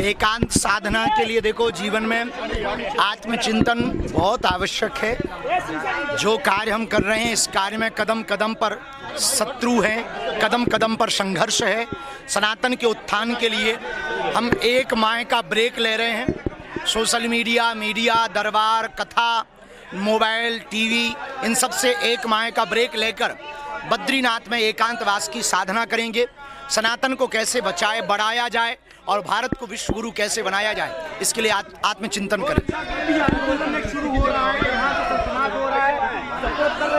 एकांत साधना के लिए देखो, जीवन में आत्मचिंतन बहुत आवश्यक है। जो कार्य हम कर रहे हैं, इस कार्य में कदम कदम पर शत्रु हैं, कदम कदम पर संघर्ष है। सनातन के उत्थान के लिए हम एक माह का ब्रेक ले रहे हैं। सोशल मीडिया, दरबार, कथा, मोबाइल, टीवी, इन सब से एक माह का ब्रेक लेकर बद्रीनाथ में एकांतवास की साधना करेंगे। सनातन को कैसे बचाए, बढ़ाया जाए और भारत को विश्व गुरु कैसे बनाया जाए, इसके लिए आत्मचिंतन करें।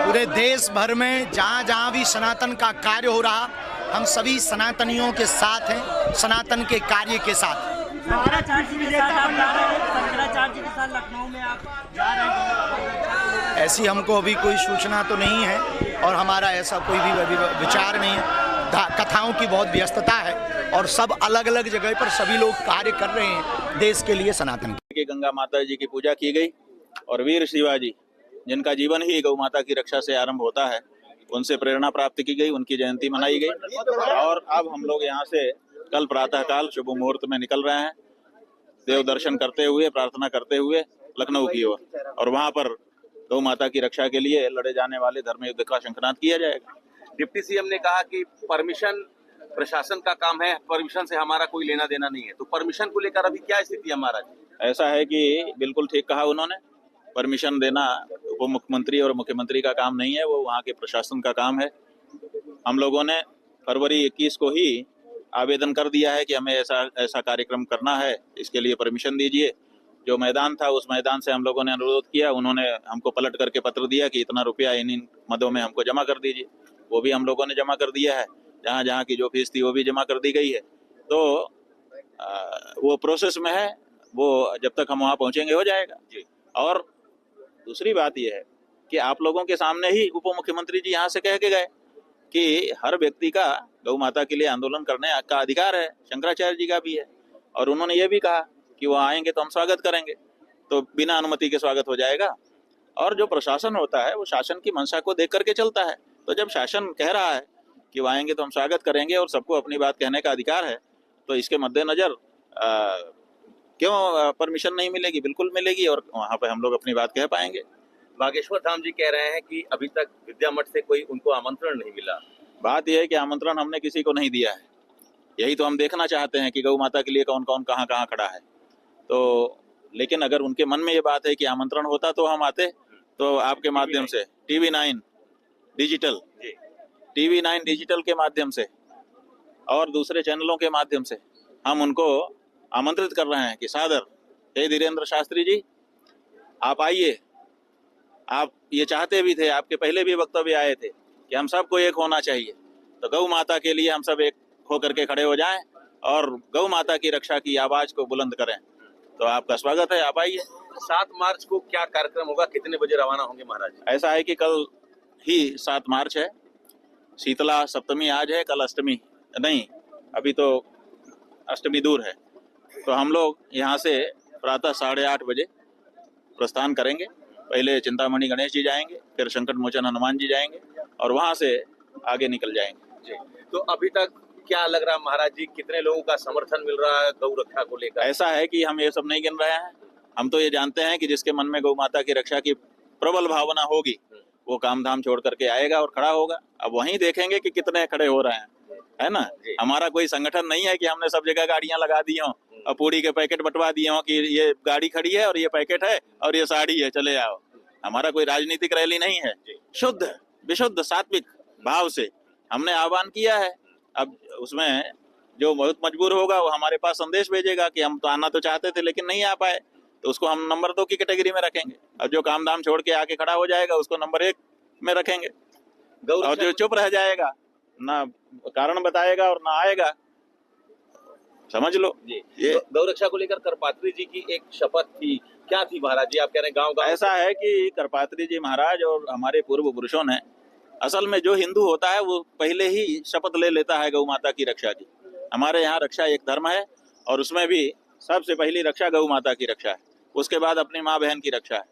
पूरे देश भर में जहाँ जहाँ भी सनातन का कार्य हो रहा, हम सभी सनातनियों के साथ हैं, सनातन के कार्य के साथ। लखनऊ में आप जा रहे हैं? ऐसी हमको अभी कोई सूचना तो नहीं है और हमारा ऐसा कोई भी विचार नहीं है। कथाओं की बहुत व्यस्तता है और सब अलग अलग जगह पर सभी लोग कार्य कर रहे हैं देश के लिए, सनातन की। गंगा माता जी की पूजा की गई और वीर शिवाजी, जिनका जीवन ही गौ माता की रक्षा से आरंभ होता है, उनसे प्रेरणा प्राप्त की गई, उनकी जयंती मनाई गई। और अब हम लोग यहाँ से कल प्रातःकाल शुभ मुहूर्त में निकल रहे हैं, देव दर्शन करते हुए, प्रार्थना करते हुए लखनऊ की ओर, और वहाँ पर गौ माता की रक्षा के लिए लड़े जाने वाले धर्म युद्ध का शंखनाद किया जाएगा। डिप्टी सीएम ने कहा कि परमिशन प्रशासन का काम है, परमिशन से हमारा कोई लेना देना नहीं है, तो परमिशन को लेकर अभी क्या स्थिति है महाराज? ऐसा है कि बिल्कुल ठीक कहा उन्होंने, परमिशन देना वो मुख्यमंत्री और मुख्यमंत्री का काम नहीं है, वो वहाँ के प्रशासन का काम है। हम लोगों ने फरवरी 21 को ही आवेदन कर दिया है कि हमें ऐसा कार्यक्रम करना है, इसके लिए परमिशन दीजिए। जो मैदान था उस मैदान से हम लोगों ने अनुरोध किया, उन्होंने हमको पलट करके पत्र दिया कि इतना रुपया इन मदों में हमको जमा कर दीजिए। वो भी हम लोगों ने जमा कर दिया है, जहाँ जहाँ की जो फीस थी वो भी जमा कर दी गई है। तो वो प्रोसेस में है, वो जब तक हम वहाँ पहुँचेंगे हो जाएगा जी। और दूसरी बात यह है कि आप लोगों के सामने ही उप मुख्यमंत्री जी यहाँ से कह के गए कि हर व्यक्ति का गौ माता के लिए आंदोलन करने का अधिकार है, शंकराचार्य जी का भी है। और उन्होंने ये भी कहा कि वो आएंगे तो हम स्वागत करेंगे, तो बिना अनुमति के स्वागत हो जाएगा। और जो प्रशासन होता है वो शासन की मंशा को देख करके चलता है। तो जब शासन कह रहा है कि वो आएंगे तो हम स्वागत करेंगे और सबको अपनी बात कहने का अधिकार है, तो इसके मद्देनजर क्यों परमिशन नहीं मिलेगी? बिल्कुल मिलेगी और वहाँ पे हम लोग अपनी बात कह पाएंगे। बागेश्वर धाम जी कह रहे हैं कि अभी तक विद्या मठ से कोई उनको आमंत्रण नहीं मिला। बात यह है कि आमंत्रण हमने किसी को नहीं दिया है, यही तो हम देखना चाहते हैं कि गौ माता के लिए कौन कौन कहाँ कहाँ खड़ा है। तो लेकिन अगर उनके मन में ये बात है कि आमंत्रण होता तो हम आते, तो आपके माध्यम से TV9 डिजिटल के माध्यम से और दूसरे चैनलों के माध्यम से हम उनको आमंत्रित कर रहे हैं कि सादर, हे धीरेन्द्र शास्त्री जी, आप आइए। आप ये चाहते भी थे, आपके पहले भी वक्तव्य आए थे कि हम सबको एक होना चाहिए, तो गौ माता के लिए हम सब एक होकर के खड़े हो जाएं और गौ माता की रक्षा की आवाज को बुलंद करें। तो आपका स्वागत है, आप आइए। 7 मार्च को क्या कार्यक्रम होगा, कितने बजे रवाना होंगे महाराज? ऐसा है कि कल ही 7 मार्च है, शीतला सप्तमी आज है, कल अष्टमी नहीं, अभी तो अष्टमी दूर है। तो हम लोग यहाँ से प्रातः 8:30 बजे प्रस्थान करेंगे। पहले चिंतामणि गणेश जी जाएंगे, फिर संकट मोचन हनुमान जी जाएंगे और वहाँ से आगे निकल जाएंगे जी। तो अभी तक क्या लग रहा है महाराज जी, कितने लोगों का समर्थन मिल रहा है गौ रक्षा को लेकर? ऐसा है कि हम ये सब नहीं गिन रहे हैं, हम तो ये जानते हैं कि जिसके मन में गौ माता की रक्षा की प्रबल भावना होगी वो काम धाम छोड़ करके आएगा और खड़ा होगा। अब वहीं देखेंगे कि कितने खड़े हो रहे हैं, है ना। हमारा कोई संगठन नहीं है कि हमने सब जगह गाड़ियां लगा दी हों और पूरी के पैकेट बंटवा दिए हों कि ये गाड़ी खड़ी है और ये पैकेट है और ये साड़ी है, चले आओ। हमारा कोई राजनीतिक रैली नहीं है, शुद्ध विशुद्ध सात्विक भाव से हमने आह्वान किया है। अब उसमें जो बहुत मजबूर होगा वो हमारे पास संदेश भेजेगा कि हम तो आना तो चाहते थे लेकिन नहीं आ पाए, तो उसको हम नंबर 2 की कैटेगरी में रखेंगे। और जो काम धाम छोड़ के आके खड़ा हो जाएगा उसको नंबर 1 में रखेंगे। और जो चुप रह जाएगा, ना कारण बताएगा और ना आएगा, समझ लो जी। ये गौ रक्षा को लेकर करपात्री जी की एक शपथ थी, क्या थी महाराज जी? आप कह रहे हैं गाँव गाँव। ऐसा है कि करपात्री जी महाराज और हमारे पूर्व पुरुषों ने, असल में जो हिंदू होता है वो पहले ही शपथ ले लेता है गौ माता की रक्षा की। हमारे यहाँ रक्षा एक धर्म है और उसमें भी सबसे पहली रक्षा गौ माता की रक्षा है, उसके बाद अपनी माँ बहन की रक्षा है।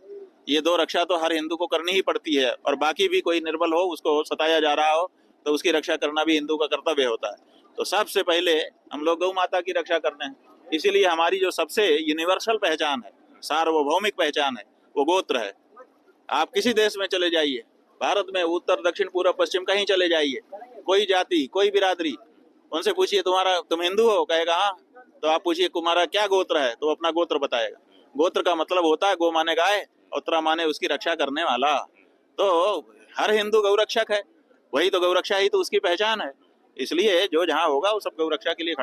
ये 2 रक्षा तो हर हिंदू को करनी ही पड़ती है, और बाकी भी कोई निर्बल हो, उसको सताया जा रहा हो, तो उसकी रक्षा करना भी हिंदू का कर्तव्य होता है। तो सबसे पहले हम लोग गौ माता की रक्षा करते हैं। इसीलिए हमारी जो सबसे यूनिवर्सल पहचान है, सार्वभौमिक पहचान है, वो गोत्र है। आप किसी देश में चले जाइए, भारत में उत्तर दक्षिण पूर्व पश्चिम कहीं चले जाइए, कोई जाति कोई बिरादरी, उनसे पूछिए तुम हिंदू हो, कहेगा हाँ। तो आप पूछिए तुम्हारा क्या गोत्र है, तो अपना गोत्र बताएगा। गोत्र का मतलब होता है गो माने गाय और त्र माने उसकी रक्षा करने वाला। तो हर हिंदू गौरक्षक है, वही तो गौरक्षा ही तो उसकी पहचान है। इसलिए जो जहाँ होगा वो सब गौरक्षा के लिए खड़ा